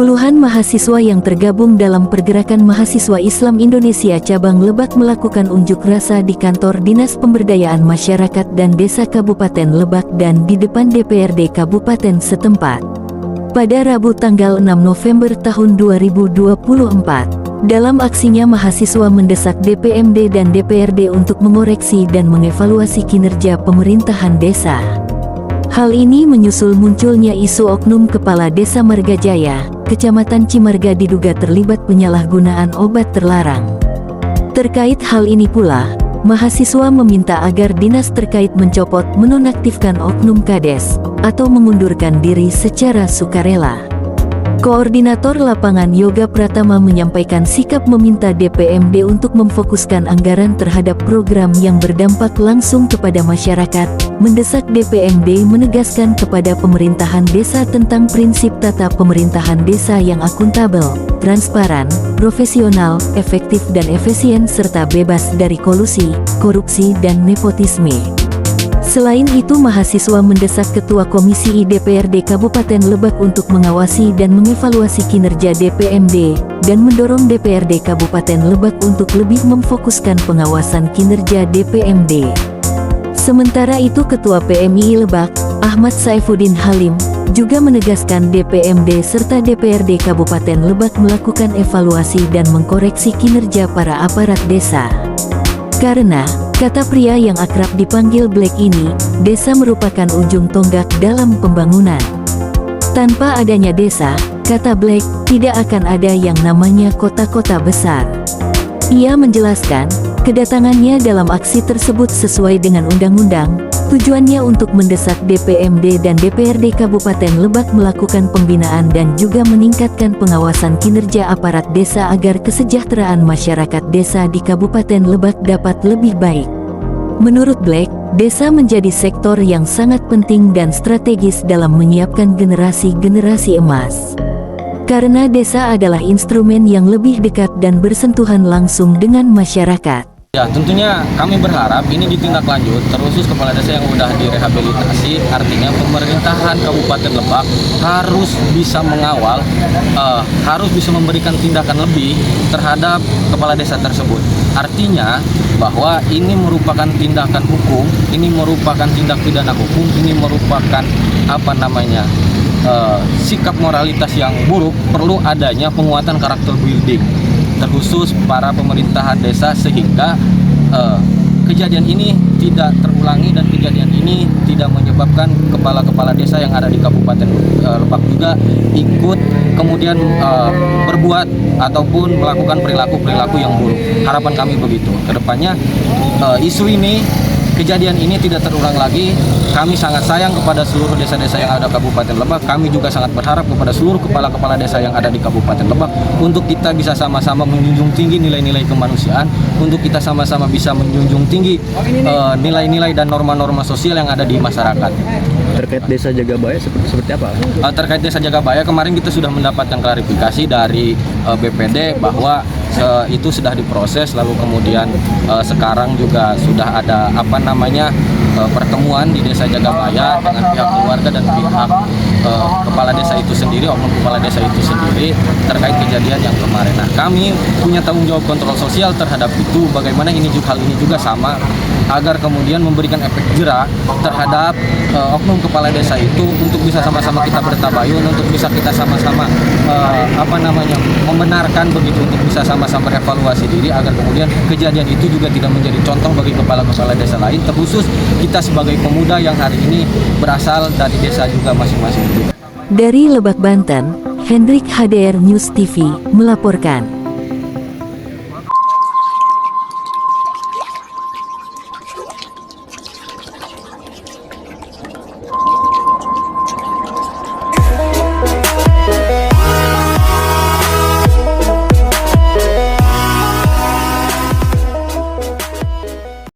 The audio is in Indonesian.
Puluhan mahasiswa yang tergabung dalam Pergerakan Mahasiswa Islam Indonesia Cabang Lebak melakukan unjuk rasa di kantor Dinas Pemberdayaan Masyarakat dan Desa Kabupaten Lebak dan di depan DPRD Kabupaten setempat. Pada Rabu tanggal 6 November tahun 2024, dalam aksinya mahasiswa mendesak DPMD dan DPRD untuk mengoreksi dan mengevaluasi kinerja pemerintahan desa. Hal ini menyusul munculnya isu oknum Kepala Desa Margajaya, Kecamatan Cimarga diduga terlibat penyalahgunaan obat terlarang. Terkait hal ini pula, mahasiswa meminta agar dinas terkait mencopot menonaktifkan oknum Kades, atau mengundurkan diri secara sukarela. Koordinator Lapangan Yoga Pratama menyampaikan sikap meminta DPMD untuk memfokuskan anggaran terhadap program yang berdampak langsung kepada masyarakat, mendesak DPMD menegaskan kepada pemerintahan desa tentang prinsip tata pemerintahan desa yang akuntabel, transparan, profesional, efektif dan efisien serta bebas dari kolusi, korupsi dan nepotisme. Selain itu mahasiswa mendesak Ketua Komisi I DPRD Kabupaten Lebak untuk mengawasi dan mengevaluasi kinerja DPMD, dan mendorong DPRD Kabupaten Lebak untuk lebih memfokuskan pengawasan kinerja DPMD. Sementara itu Ketua PMI Lebak, Ahmad Saifuddin Halim, juga menegaskan DPMD serta DPRD Kabupaten Lebak melakukan evaluasi dan mengkoreksi kinerja para aparat desa. Karena, kata pria yang akrab dipanggil Black ini, desa merupakan ujung tonggak dalam pembangunan. Tanpa adanya desa, kata Black, tidak akan ada yang namanya kota-kota besar. Ia menjelaskan, kedatangannya dalam aksi tersebut sesuai dengan undang-undang, tujuannya untuk mendesak DPMD dan DPRD Kabupaten Lebak melakukan pembinaan dan juga meningkatkan pengawasan kinerja aparat desa agar kesejahteraan masyarakat desa di Kabupaten Lebak dapat lebih baik. Menurut Black, desa menjadi sektor yang sangat penting dan strategis dalam menyiapkan generasi-generasi emas. Karena desa adalah instrumen yang lebih dekat dan bersentuhan langsung dengan masyarakat. Ya, tentunya kami berharap ini ditindaklanjut, terkhusus kepala desa yang sudah direhabilitasi, artinya pemerintahan Kabupaten Lebak harus bisa mengawal, harus bisa memberikan tindakan lebih terhadap kepala desa tersebut. Artinya bahwa ini merupakan tindakan hukum, ini merupakan tindak pidana hukum, ini merupakan sikap moralitas yang buruk, perlu adanya penguatan karakter building terkhusus para pemerintahan desa sehingga kejadian ini tidak terulangi dan kejadian ini tidak menyebabkan kepala-kepala desa yang ada di Kabupaten Lebak juga ikut kemudian berbuat ataupun melakukan perilaku-perilaku yang buruk. Harapan kami begitu. Kedepannya isu ini, kejadian ini tidak terulang lagi. Kami sangat sayang kepada seluruh desa-desa yang ada di Kabupaten Lebak. Kami juga sangat berharap kepada seluruh kepala-kepala desa yang ada di Kabupaten Lebak untuk kita bisa sama-sama menjunjung tinggi nilai-nilai kemanusiaan, untuk kita sama-sama bisa menjunjung tinggi nilai-nilai dan norma-norma sosial yang ada di masyarakat. Terkait Desa Jagabaya seperti apa? Terkait Desa Jagabaya kemarin kita sudah mendapatkan klarifikasi dari BPD bahwa itu sudah diproses, lalu kemudian sekarang juga sudah ada pertemuan di Desa Jagabaya dengan pihak keluarga dan pihak kepala desa itu sendiri, oknum kepala desa itu sendiri terkait kejadian yang kemarin. Nah, kami punya tanggung jawab kontrol sosial terhadap itu. Bagaimana hal ini juga sama agar kemudian memberikan efek jera terhadap oknum kepala desa itu untuk bisa sama-sama kita bertabayun, untuk bisa kita sama-sama membenarkan begitu, untuk bisa sama-sama evaluasi diri agar kemudian kejadian itu juga tidak menjadi contoh bagi kepala-kepala desa lain, terkhusus kita sebagai pemuda yang hari ini berasal dari desa juga masing-masing. Dari Lebak, Banten, Hendrik HDR News TV melaporkan.